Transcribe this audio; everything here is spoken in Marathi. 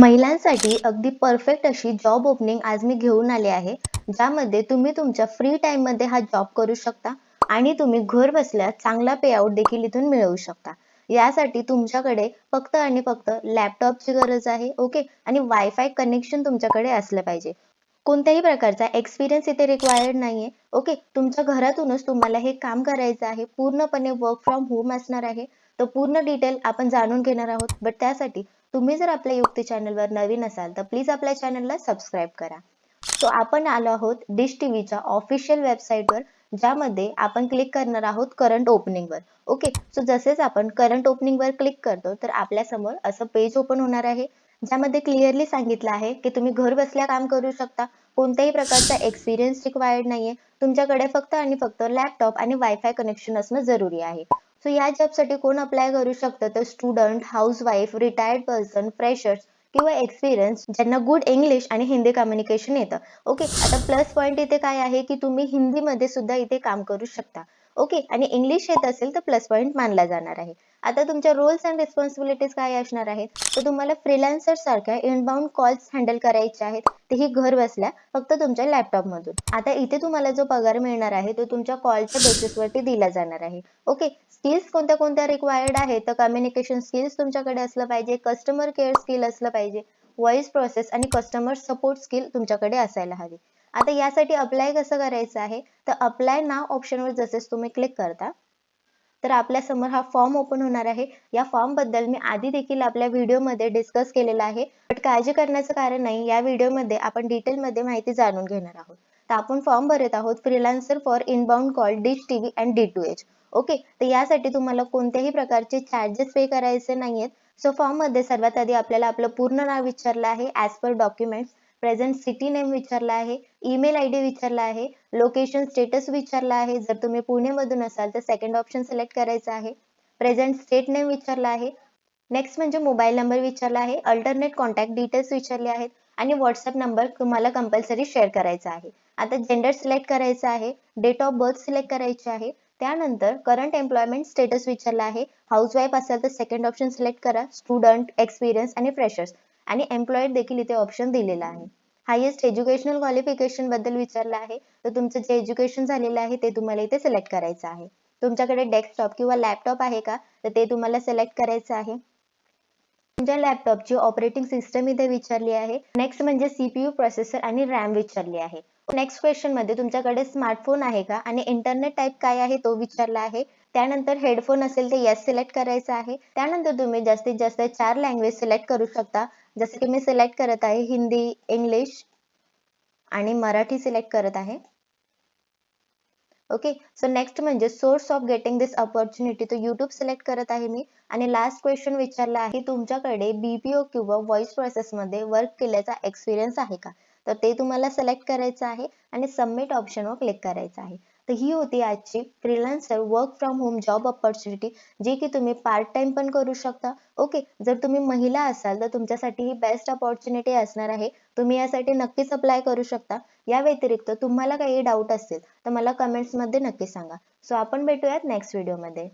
महिलांसाठी अगदी परफेक्ट अशी जॉब ओपनिंग आज मी घेऊन आले आहे, ज्यामध्ये तुम्ही तुमच्या फ्री टाइम मध्ये हा जॉब करू शकता आणि तुम्ही घर बसल्या चांगला पे आउट देखील इथून मिळवू शकता. यासाठी तुमच्याकडे फक्त आणि फक्त लॅपटॉपची गरज आहे. ओके, आणि वायफाय कनेक्शन तुमच्याकडे असलं पाहिजे. कोणत्याही प्रकारचा एक्सपिरियन्स इथे रिक्वायर्ड नाहीये. ओके, तुमच्या घरातूनच तुम्हाला हे काम करायचं आहे. पूर्णपणे वर्क फ्रॉम होम असणार आहे. तर पूर्ण डिटेल आपण जाणून घेणार आहोत. बट त्यासाठी तुम्ही जर आपल्या युक्ती चॅनलवर नवीन असाल तर प्लीज आपल्या चॅनलला सबस्क्राईब करा. सो आपण आलो आहोत डिश टीव्हीच्या ऑफिशियल वेबसाईटवर, ज्यामध्ये आपण क्लिक करणार आहोत करंट ओपनिंगवर. ओके, सो जसेच आपण करंट ओपनिंगवर क्लिक करतो तर आपल्या समोर असं पेज ओपन होणार आहे, ज्यामध्ये क्लिअरली सांगितलं आहे की तुम्ही घर बसल्या काम करू शकता. कोणत्याही प्रकारचा एक्सपिरियन्स रिक्वायर्ड नाहीये. तुमच्याकडे फक्त आणि फक्त लॅपटॉप आणि वायफाय कनेक्शन असणं जरुरी आहे. सो या जॉबसाठी कोण अप्लाय करू शकतं, तर student, housewife, retired person, freshers किंवा एक्सपिरियन्स ज्यांना गुड इंग्लिश आणि हिंदी कम्युनिकेशन येतं. ओके, आता प्लस पॉईंट इथे काय आहे की तुम्ही हिंदीमध्ये सुद्धा इथे काम करू शकता. ओके, आणि इंग्लिश येत असेल तर प्लस पॉईंट मानला जाणार आहे. आता तुमच्या रोल्स अँड रिस्पॉन्सिबिलिटीज काय असणार आहेत, तर तुम्हाला फ्रीलान्सर सारख्या इनबाउंड कॉल्स हँडल करायचे आहेत, तेही घर बसल्या फक्त तुमच्या लॅपटॉप मधून. आता इथे तुम्हाला जो पगार मिळणार आहे तो तुमच्या कॉलच्या बेसिसवरती दिला जाणार आहे. ओके, स्किल्स कोणत्या कोणत्या रिक्वायर्ड आहेत, तर कम्युनिकेशन स्किल्स तुमच्याकडे असलं पाहिजे, कस्टमर केअर स्किल असलं पाहिजे, व्हॉइस प्रोसेस आणि कस्टमर सपोर्ट स्किल तुमच्याकडे असायला हवी. आता यासाठी अप्लाय कसं करायचं आहे, तर अप्लाय नाव ऑप्शनवर जसेच तुम्ही क्लिक करता तर आपल्या समोर हा फॉर्म ओपन होणार आहे. या फॉर्म बद्दल मी आधी देखील आपल्या व्हिडिओमध्ये डिस्कस केलेला आहे, बट काळजी करण्याचं कारण नाही. या व्हिडिओमध्ये आपण डिटेलमध्ये माहिती जाणून घेणार आहोत. तर आपण फॉर्म भरत आहोत freelancer for inbound call dish TV and D2H. Okay, तर यासाठी तुम्हाला कोणत्याही प्रकारचे चार्जेस पे करायचे नाहीयेत. सो फॉर्म मध्ये सर्वात आधी आपल्याला आपलं पूर्ण नाव विचारलं आहे as per documents, present city name विचारला आहे, ईमेल आयडी विचारला आहे, लोकेशन स्टेटस विचारला आहे. जर तुम्ही पुणेमधून असाल तर सेकंड ऑप्शन सिलेक्ट करायचा आहे. प्रेझेंट स्टेट नेम विचारला आहे. नेक्स्ट म्हणजे मोबाईल नंबर विचारला आहे. अल्टरनेट कॉन्टॅक्ट डिटेल्स विचारले आहेत आणि व्हॉट्सअप नंबर तुम्हाला कंपल्सरी शेअर करायचा आहे. आता जेंडर सिलेक्ट करायचं आहे, डेट ऑफ बर्थ सिलेक्ट करायची आहे. त्यानंतर करंट एम्प्लॉयमेंट स्टेटस विचारला आहे. हाऊसवाईफ असेल तर सेकंड ऑप्शन सिलेक्ट करा. स्टुडंट, एक्सपिरियन्स आणि फ्रेशर्स आणि एम्प्लॉईड देखील इथे ऑप्शन दिलेला आहे. हायेस्ट एज्युकेशनल क्वालिफिकेशन बद्दल विचारलं आहे, तर तुमचं जे एज्युकेशन झालेलं आहे ते तुम्हाला इथे सिलेक्ट करायचं आहे. तुमच्याकडे डेस्कटॉप किंवा लॅपटॉप आहे का, तर ते तुम्हाला सिलेक्ट करायचं आहे. तुमच्या लॅपटॉपची ऑपरेटिंग सिस्टम इथे विचारली आहे. नेक्स्ट म्हणजे सीपीयू, प्रोसेसर आणि रॅम विचारली आहे. नेक्स्ट क्वेश्चन मध्ये तुमच्याकडे स्मार्टफोन आहे का आणि इंटरनेट टाइप काय आहे तो विचारला आहे. त्यानंतर हेडफोन असेल तर येस सिलेक्ट करायचं आहे. त्यानंतर तुम्ही जास्तीत जास्त 4 लँग्वेज सिलेक्ट करू शकता. जसं की मी सिलेक्ट करत आहे हिंदी, इंग्लिश आणि मराठी सिलेक्ट करत आहे. ओके, सो नेक्स्ट म्हणजे source of getting this opportunity, तो युट्यूब सिलेक्ट करत आहे मी. आणि लास्ट क्वेश्चन विचारला आहे की तुमच्याकडे बीपीओ किंवा व्हॉइस प्रोसेस मध्ये वर्क केल्याचा एक्सपिरियन्स आहे का, तर ते तुम्हाला सिलेक्ट करायचं आहे आणि सबमिट ऑप्शनवर क्लिक करायचं आहे. तर ही होती आजची freelancer work from home job opportunity, जी की तुम्ही पार्ट टाइम पण करू शकता. ओके, जर तुम्ही महिला असाल तर तुमच्यासाठी ही बेस्ट अपॉर्च्युनिटी असणार आहे. तुम्ही यासाठी नक्कीच अप्लाय करू शकता. या व्यतिरिक्त तुम्हाला काही डाऊट असेल तर मला कमेंट्स मध्ये नक्की सांगा. सो आपण भेटूयात नेक्स्ट व्हिडिओमध्ये.